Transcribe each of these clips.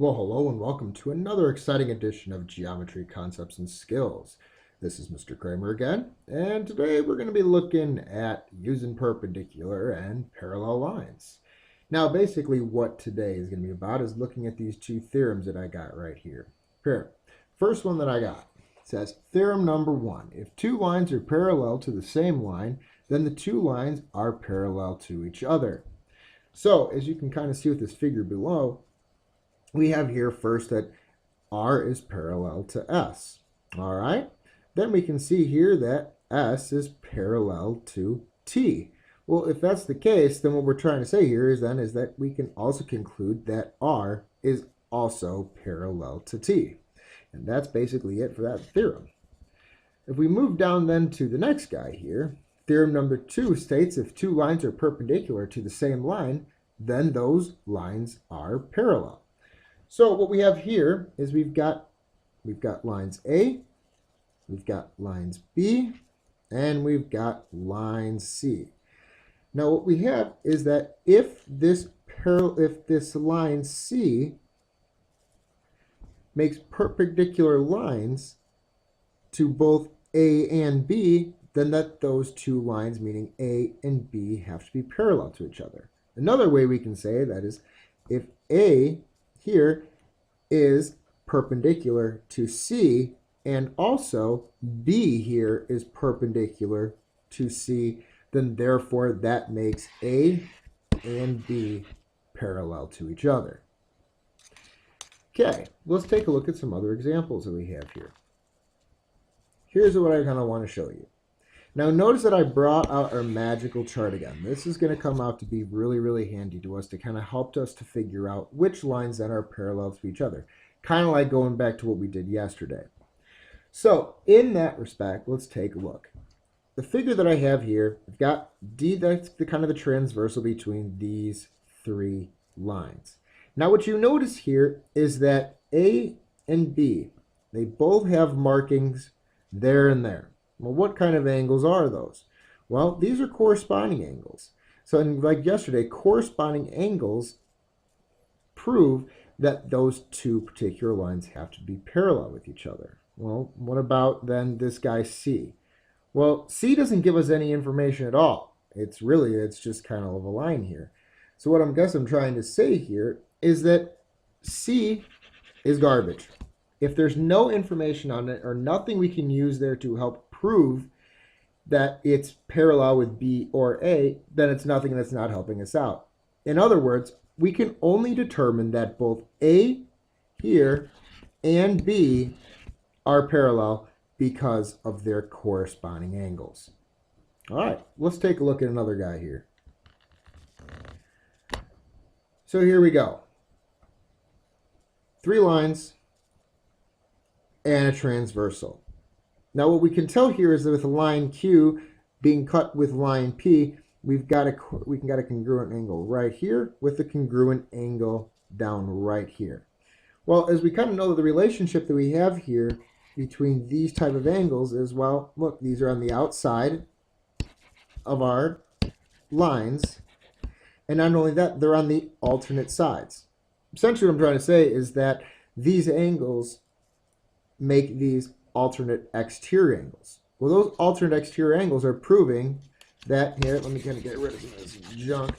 Well, hello and welcome to another exciting edition of Geometry Concepts and Skills. This is Mr. Kramer again, and today we're going to be looking at using perpendicular and parallel lines. Now, basically what today is going to be about is looking at these two theorems that I got right here. Here, first one that I got says, theorem number one, if two lines are parallel to the same line, then the two lines are parallel to each other. So, as you can kind of see with this figure below, we have here first that R is parallel to S. All right. Then we can see here that S is parallel to T. Well, if that's the case, then what we're trying to say here is that we can also conclude that R is also parallel to T. And that's basically it for that theorem. If we move down then to the next guy here, theorem number two states if two lines are perpendicular to the same line, then those lines are parallel. So what we have here is we've got lines A, we've got lines B, and we've got line C. Now what we have is that if this line C makes perpendicular lines to both A and B, then those two lines, meaning A and B, have to be parallel to each other. Another way we can say that is if A here is perpendicular to C, and also B here is perpendicular to C, then therefore that makes A and B parallel to each other. Okay, let's take a look at some other examples that we have here. Here's what I kind of want to show you. Now notice that I brought out our magical chart again. This is going to come out to be really, really handy to us to kind of help us to figure out which lines then are parallel to each other. Kind of like going back to what we did yesterday. So in that respect, let's take a look. The figure that I have here, I've got D, that's the kind of the transversal between these three lines. Now what you notice here is that A and B, they both have markings there and there. Well, what kind of angles are those? Well, these are corresponding angles. So like yesterday, corresponding angles prove that those two particular lines have to be parallel with each other. Well, what about then this guy C? Well, C doesn't give us any information at all. It's just kind of a line here. So what I'm trying to say here is that C is garbage. If there's no information on it or nothing we can use there to help prove that it's parallel with B or A, then it's nothing that's not helping us out. In other words, we can only determine that both A here and B are parallel because of their corresponding angles. All right, let's take a look at another guy here. So here we go. Three lines and a transversal. Now what we can tell here is that with line Q being cut with line P, we can get a congruent angle right here with a congruent angle down right here. Well, as we kind of know that the relationship that we have here between these type of angles is, well, look, these are on the outside of our lines, and not only that, they're on the alternate sides. Essentially what I'm trying to say is that these angles make these alternate exterior angles. Well, those alternate exterior angles are proving that here, let me kind of get rid of this junk,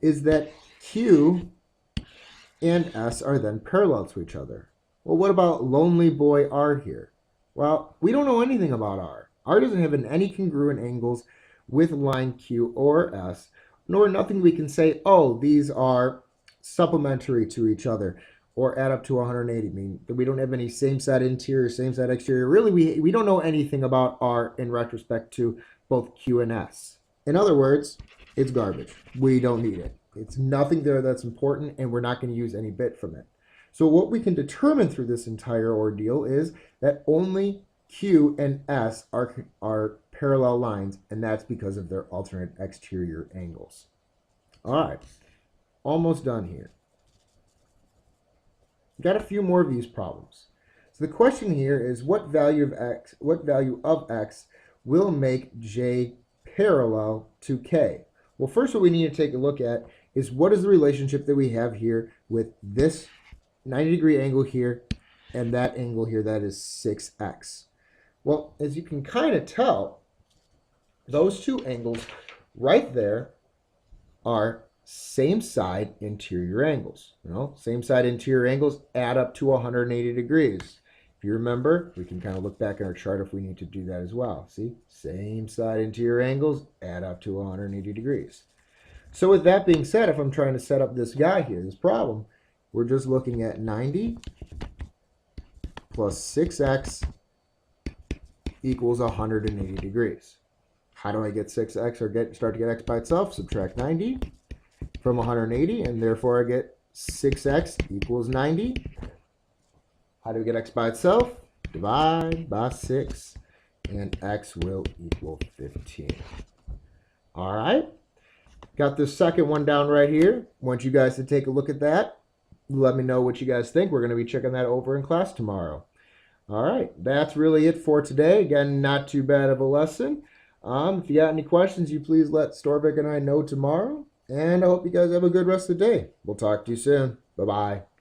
is that Q and S are then parallel to each other. Well, what about lonely boy R here? Well, we don't know anything about R. R doesn't have any congruent angles with line Q or S, nor nothing we can say, oh, these are supplementary to each other or add up to 180. I mean, we don't have any same side interior, same side exterior. Really, we don't know anything about R in retrospect to both Q and S. In other words, it's garbage. We don't need it. It's nothing there that's important, and we're not going to use any bit from it. So what we can determine through this entire ordeal is that only Q and S are parallel lines, and that's because of their alternate exterior angles. All right, almost done here. Got a few more of these problems. So the question here is what value of x will make J parallel to K? Well, first what we need to take a look at is what is the relationship that we have here with this 90-degree angle here, and that angle here, that is 6x. Well, as you can kind of tell, those two angles right there are same side interior angles. Same side interior angles add up to 180 degrees. If you remember, we can kind of look back in our chart if we need to do that as well. See, same side interior angles add up to 180 degrees. So with that being said, if I'm trying to set up this guy here, this problem, we're just looking at 90 plus 6x equals 180 degrees. How do I get 6x or start to get x by itself? Subtract 90 from 180, and therefore I get 6x equals 90. How do we get x by itself? Divide by 6, and x will equal 15. All right. Got this second one down right here. Want you guys to take a look at that. Let me know what you guys think. We're going to be checking that over in class tomorrow. All right. That's really it for today. Again, not too bad of a lesson. If you got any questions, you please let Storvik and I know tomorrow. And I hope you guys have a good rest of the day. We'll talk to you soon. Bye-bye.